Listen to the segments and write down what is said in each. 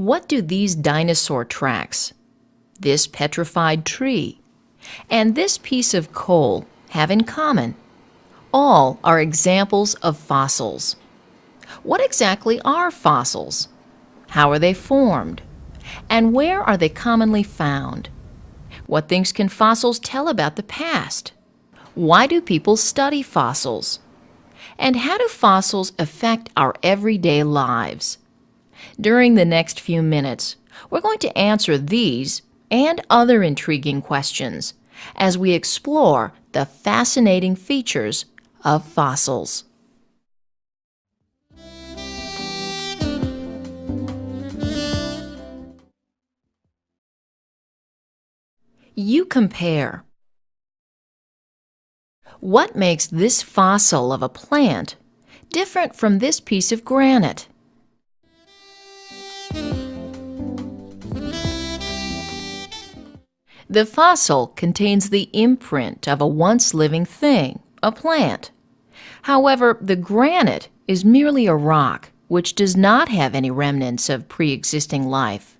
What do these dinosaur tracks, this petrified tree, and this piece of coal have in common? All are examples of fossils. What exactly are fossils? How are they formed? And where are they commonly found? What things can fossils tell about the past? Why do people study fossils? And how do fossils affect our everyday lives? During the next few minutes, we're going to answer these and other intriguing questions as we explore the fascinating features of fossils. You compare. What makes this fossil of a plant different from this piece of granite? The fossil contains the imprint of a once living thing, a plant. However, the granite is merely a rock which does not have any remnants of pre-existing life.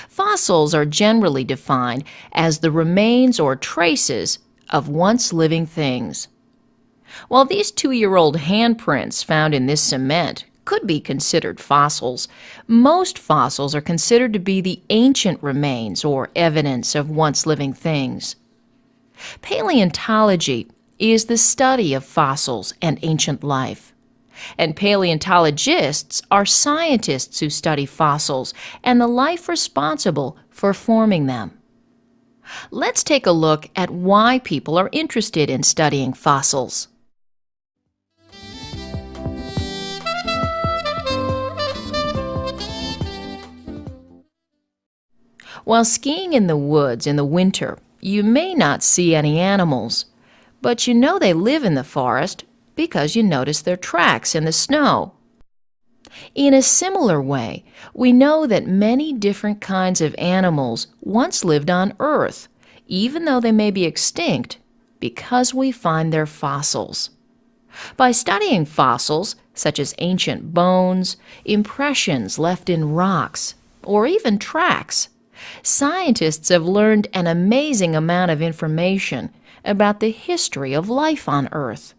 Fossils are generally defined as the remains or traces of once living things. While these 2-year-old handprints found in this cement could be considered fossils, most fossils are considered to be the ancient remains or evidence of once living things. Paleontology is the study of fossils and ancient life. And paleontologists are scientists who study fossils and the life responsible for forming them. Let's take a look at why people are interested in studying fossils. While skiing in the woods in the winter, you may not see any animals, but you know they live in the forest because you notice their tracks in the snow. In a similar way, we know that many different kinds of animals once lived on Earth, even though they may be extinct, because we find their fossils. By studying fossils, such as ancient bones, impressions left in rocks, or even tracks, scientists have learned an amazing amount of information about the history of life on Earth.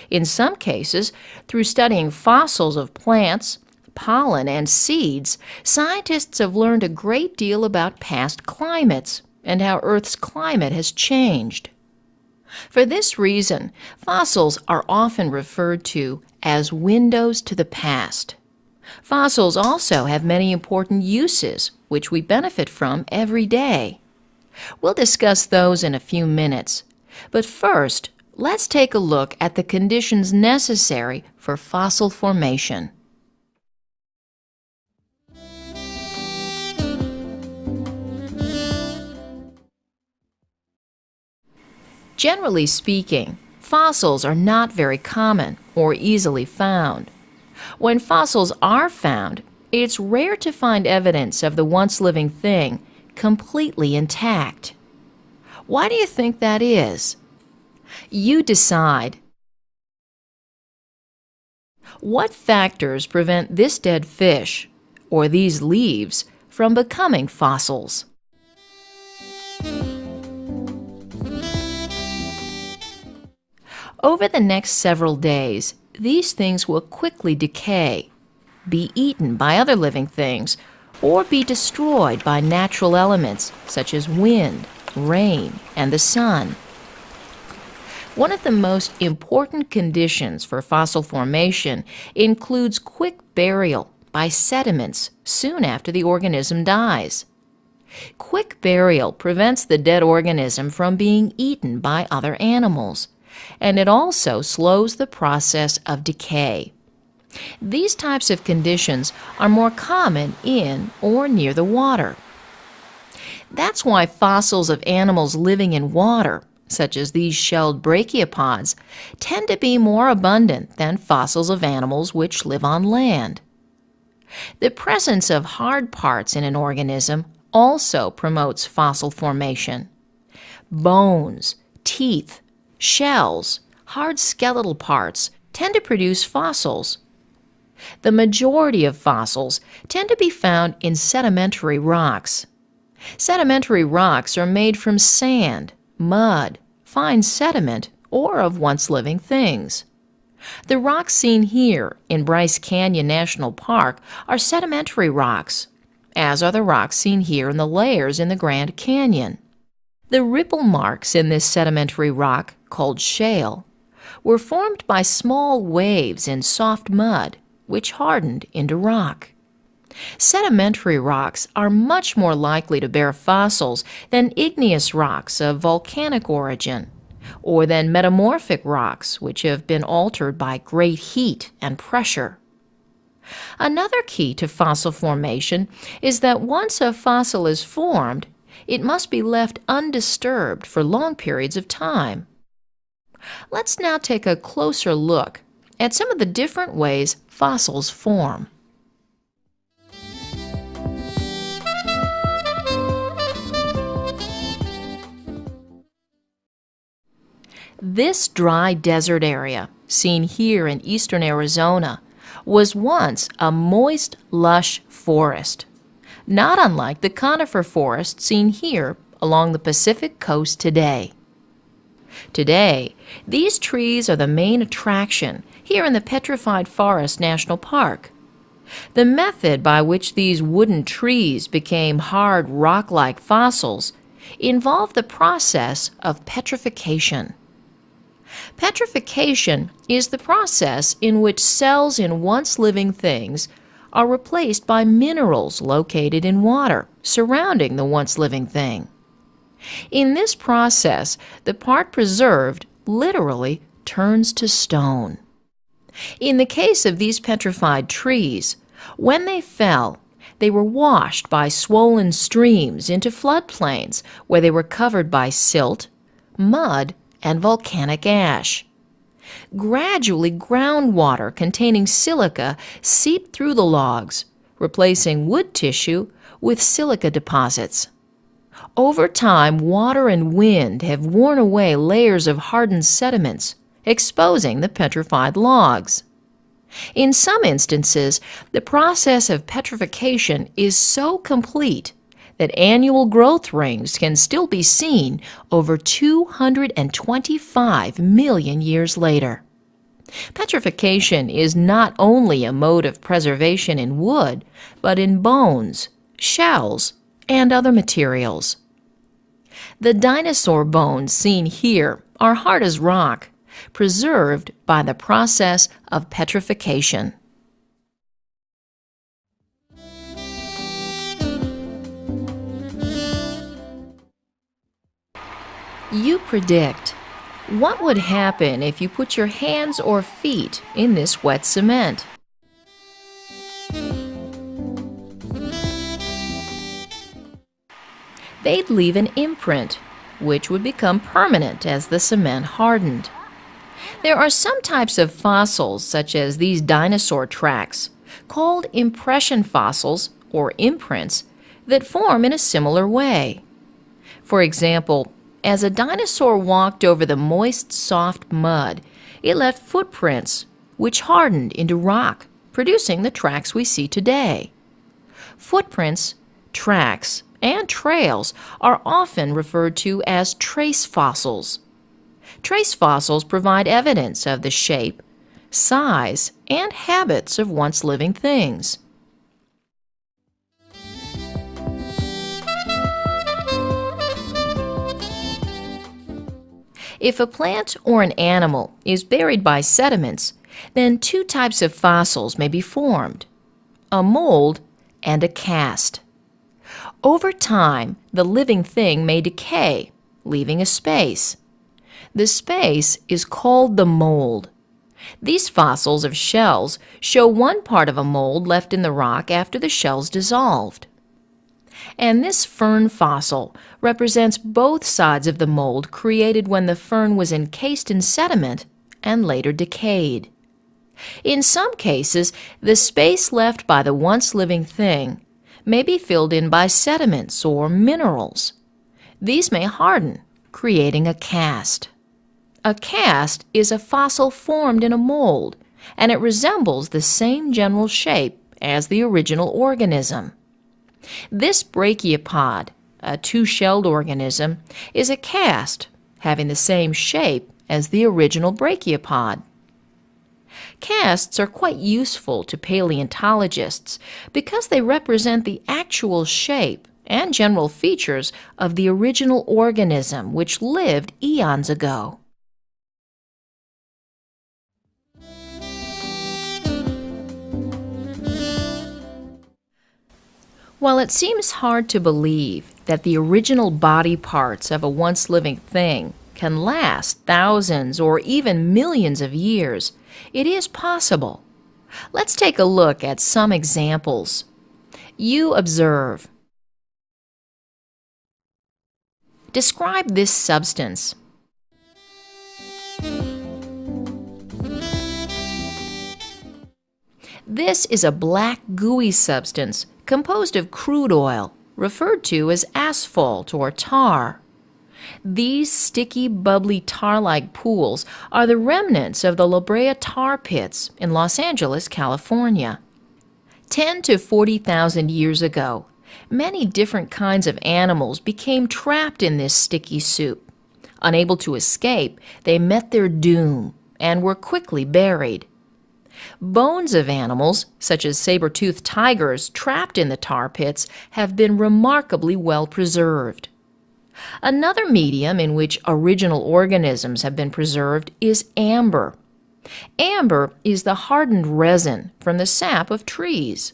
In some cases, through studying fossils of plants, pollen, and seeds, scientists have learned a great deal about past climates and how Earth's climate has changed. For this reason, fossils are often referred to as windows to the past. Fossils also have many important uses, which we benefit from every day. We'll discuss those in a few minutes, but first, let's take a look at the conditions necessary for fossil formation. Generally speaking, fossils are not very common or easily found. When fossils are found, it's rare to find evidence of the once living thing completely intact. Why do you think that is? You decide. What factors prevent this dead fish or these leaves from becoming fossils? Over the next several days, these things will quickly decay, be eaten by other living things, or be destroyed by natural elements such as wind, rain, and the sun. One of the most important conditions for fossil formation includes quick burial by sediments soon after the organism dies. Quick burial prevents the dead organism from being eaten by other animals, and it also slows the process of decay. These types of conditions are more common in or near the water. That's why fossils of animals living in water, such as these shelled brachiopods, tend to be more abundant than fossils of animals which live on land. The presence of hard parts in an organism also promotes fossil formation. Bones, teeth, shells, hard skeletal parts tend to produce fossils. The majority of fossils tend to be found in sedimentary rocks. Sedimentary rocks are made from sand, mud, fine sediment, or of once living things. The rocks seen here in Bryce Canyon National Park are sedimentary rocks, as are the rocks seen here in the layers in the Grand Canyon. The ripple marks in this sedimentary rock, called shale, were formed by small waves in soft mud, which hardened into rock. Sedimentary rocks are much more likely to bear fossils than igneous rocks of volcanic origin, or than metamorphic rocks which have been altered by great heat and pressure. Another key to fossil formation is that once a fossil is formed, it must be left undisturbed for long periods of time. Let's now take a closer look at some of the different ways fossils form. This dry desert area, seen here in eastern Arizona, was once a moist, lush forest, not unlike the conifer forest seen here along the Pacific coast today. Today, these trees are the main attraction here in the Petrified Forest National Park. The method by which these wooden trees became hard rock-like fossils involved the process of petrification. Petrification is the process in which cells in once living things are replaced by minerals located in water surrounding the once living thing. In this process, the part preserved literally turns to stone. In the case of these petrified trees, when they fell, they were washed by swollen streams into floodplains where they were covered by silt, mud, and volcanic ash. Gradually, groundwater containing silica seeped through the logs, replacing wood tissue with silica deposits. Over time, water and wind have worn away layers of hardened sediments, exposing the petrified logs. In some instances, the process of petrification is so complete that annual growth rings can still be seen over 225 million years later. Petrification is not only a mode of preservation in wood, but in bones, shells, and other materials. The dinosaur bones seen here are hard as rock, preserved by the process of petrification. You predict. What would happen if you put your hands or feet in this wet cement? They'd leave an imprint, which would become permanent as the cement hardened. There are some types of fossils, such as these dinosaur tracks, called impression fossils or imprints, that form in a similar way. For example, as a dinosaur walked over the moist, soft mud, it left footprints, which hardened into rock, producing the tracks we see today. Footprints, tracks, and trails are often referred to as trace fossils. Trace fossils provide evidence of the shape, size, and habits of once living things. If a plant or an animal is buried by sediments, then two types of fossils may be formed: a mold and a cast. Over time, the living thing may decay, leaving a space. The space is called the mold. These fossils of shells show one part of a mold left in the rock after the shells dissolved. And this fern fossil represents both sides of the mold created when the fern was encased in sediment and later decayed. In some cases, the space left by the once living thing may be filled in by sediments or minerals. These may harden, creating a cast. A cast is a fossil formed in a mold and it resembles the same general shape as the original organism. This brachiopod, a two-shelled organism, is a cast having the same shape as the original brachiopod. Casts are quite useful to paleontologists because they represent the actual shape and general features of the original organism which lived eons ago. While it seems hard to believe that the original body parts of a once living thing can last thousands or even millions of years, it is possible. Let's take a look at some examples. You observe. Describe this substance. This is a black gooey substance composed of crude oil, referred to as asphalt or tar. These sticky, bubbly tar-like pools are the remnants of the La Brea tar pits in Los Angeles, California. 10 to 40,000 years ago, many different kinds of animals became trapped in this sticky soup. Unable to escape, they met their doom and were quickly buried. Bones of animals, such as saber-toothed tigers trapped in the tar pits, have been remarkably well preserved. Another medium in which original organisms have been preserved is amber. Amber is the hardened resin from the sap of trees.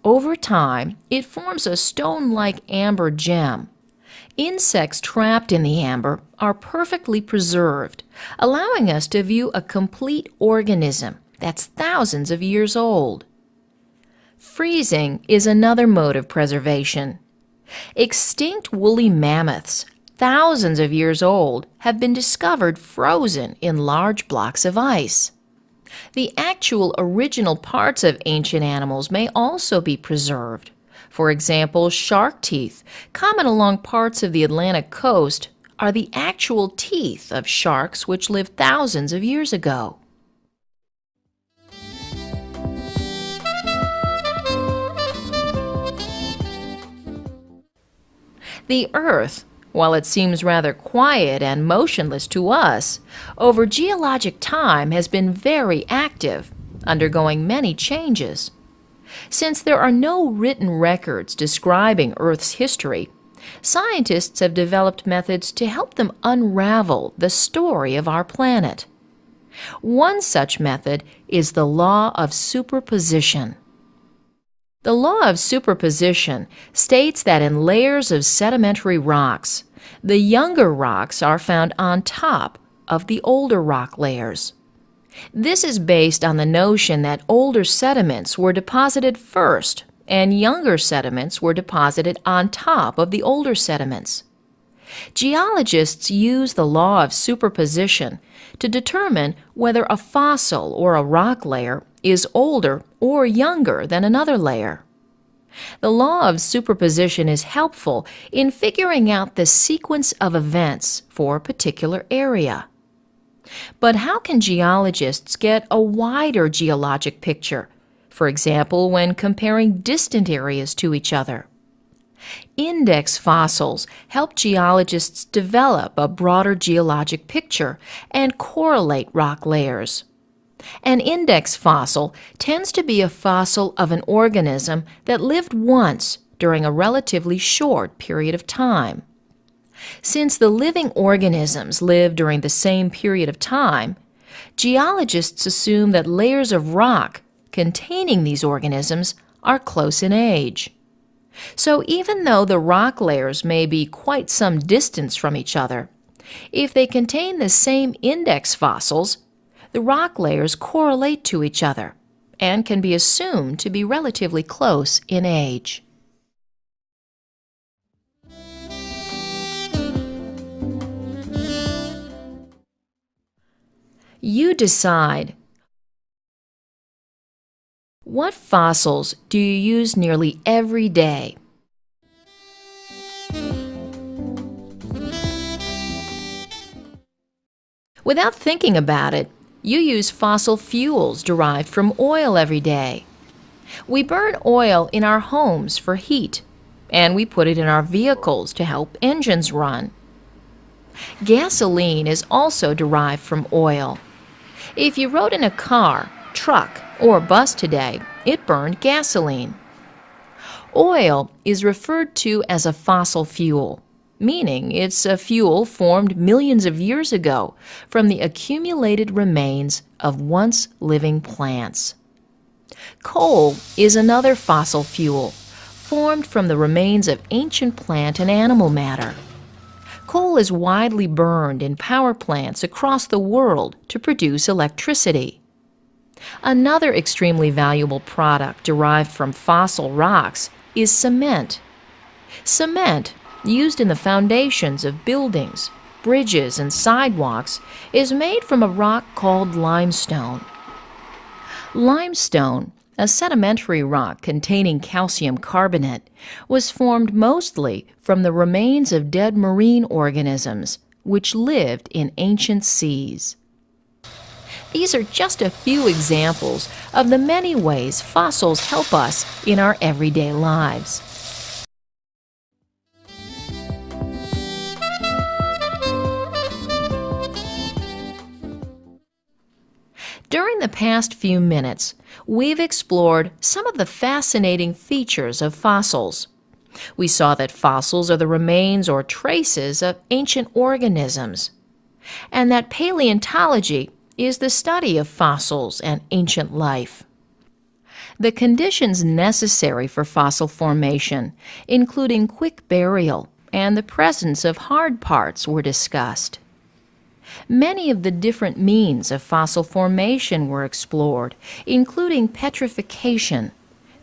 Over time, it forms a stone-like amber gem. Insects trapped in the amber are perfectly preserved, allowing us to view a complete organism that's thousands of years old. Freezing is another mode of preservation. Extinct woolly mammoths, thousands of years old, have been discovered frozen in large blocks of ice. The actual original parts of ancient animals may also be preserved. For example, shark teeth, common along parts of the Atlantic coast, are the actual teeth of sharks which lived thousands of years ago. The Earth, while it seems rather quiet and motionless to us, over geologic time has been very active, undergoing many changes. Since there are no written records describing Earth's history, scientists have developed methods to help them unravel the story of our planet. One such method is the law of superposition. The law of superposition states that in layers of sedimentary rocks, the younger rocks are found on top of the older rock layers. This is based on the notion that older sediments were deposited first and younger sediments were deposited on top of the older sediments. Geologists use the law of superposition to determine whether a fossil or a rock layer is older or younger than another layer. The law of superposition is helpful in figuring out the sequence of events for a particular area. But how can geologists get a wider geologic picture, for example, when comparing distant areas to each other? Index fossils help geologists develop a broader geologic picture and correlate rock layers. An index fossil tends to be a fossil of an organism that lived once during a relatively short period of time. Since the living organisms live during the same period of time, geologists assume that layers of rock containing these organisms are close in age. So even though the rock layers may be quite some distance from each other, if they contain the same index fossils, the rock layers correlate to each other and can be assumed to be relatively close in age. You decide. What fossils do you use nearly every day? Without thinking about it, You use fossil fuels derived from oil every day. We burn oil in our homes for heat, and we put it in our vehicles to help engines run. Gasoline is also derived from oil. If you rode in a car, truck, or bus today, it burned gasoline. Oil is referred to as a fossil fuel, meaning it's a fuel formed millions of years ago from the accumulated remains of once living plants. Coal is another fossil fuel, formed from the remains of ancient plant and animal matter. Coal is widely burned in power plants across the world to produce electricity. Another extremely valuable product derived from fossil rocks is cement. Cement, used in the foundations of buildings, bridges, and sidewalks, is made from a rock called limestone. Limestone, a sedimentary rock containing calcium carbonate, was formed mostly from the remains of dead marine organisms which lived in ancient seas. These are just a few examples of the many ways fossils help us in our everyday lives. During the past few minutes, we've explored some of the fascinating features of fossils. We saw that fossils are the remains or traces of ancient organisms, and that paleontology is the study of fossils and ancient life. The conditions necessary for fossil formation, including quick burial and the presence of hard parts, were discussed. Many of the different means of fossil formation were explored, including petrification,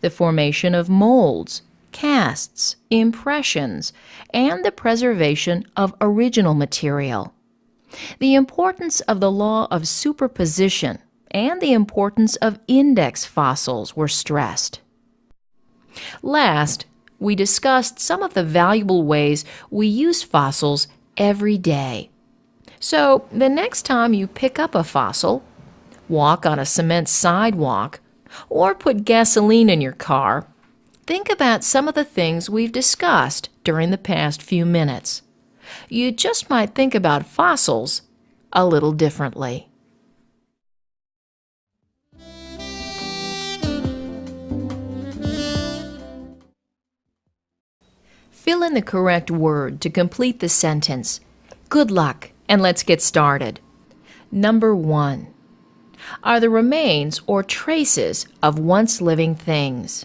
the formation of molds, casts, impressions, and the preservation of original material. The importance of the law of superposition and the importance of index fossils were stressed. Last, we discussed some of the valuable ways we use fossils every day. So, the next time you pick up a fossil, walk on a cement sidewalk, or put gasoline in your car, think about some of the things we've discussed during the past few minutes. You just might think about fossils a little differently. Fill in the correct word to complete the sentence. Good luck, and let's get started. Number 1. Are the remains or traces of once living things.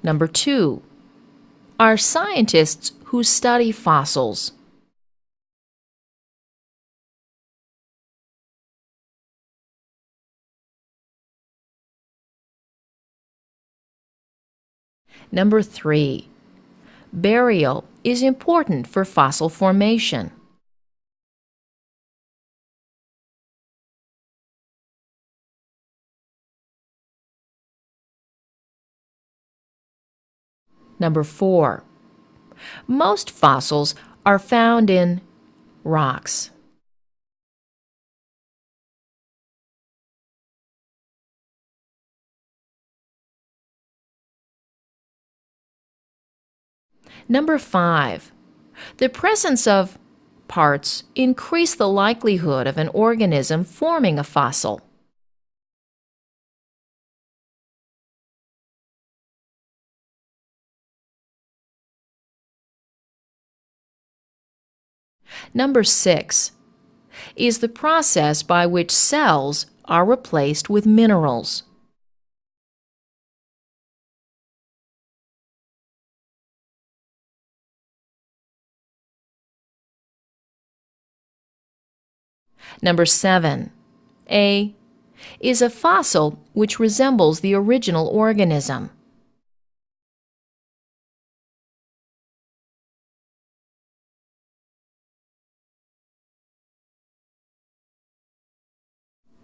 Number 2. Are scientists who study fossils. Number 3. Burial is important for fossil formation. Number 4. Most fossils are found in rocks. Number 5. The presence of parts increase the likelihood of an organism forming a fossil. Number 6 is the process by which cells are replaced with minerals. Number 7. A is a fossil which resembles the original organism.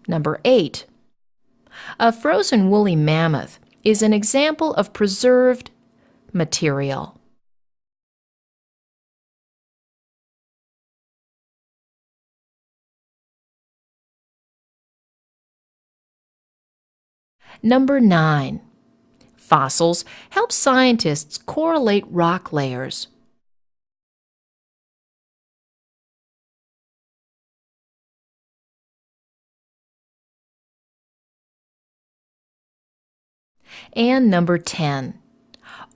Number 8. A frozen woolly mammoth is an example of preserved material. Number 9. Fossils help scientists correlate rock layers. And number 10.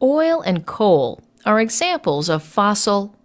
Oil and coal are examples of fossil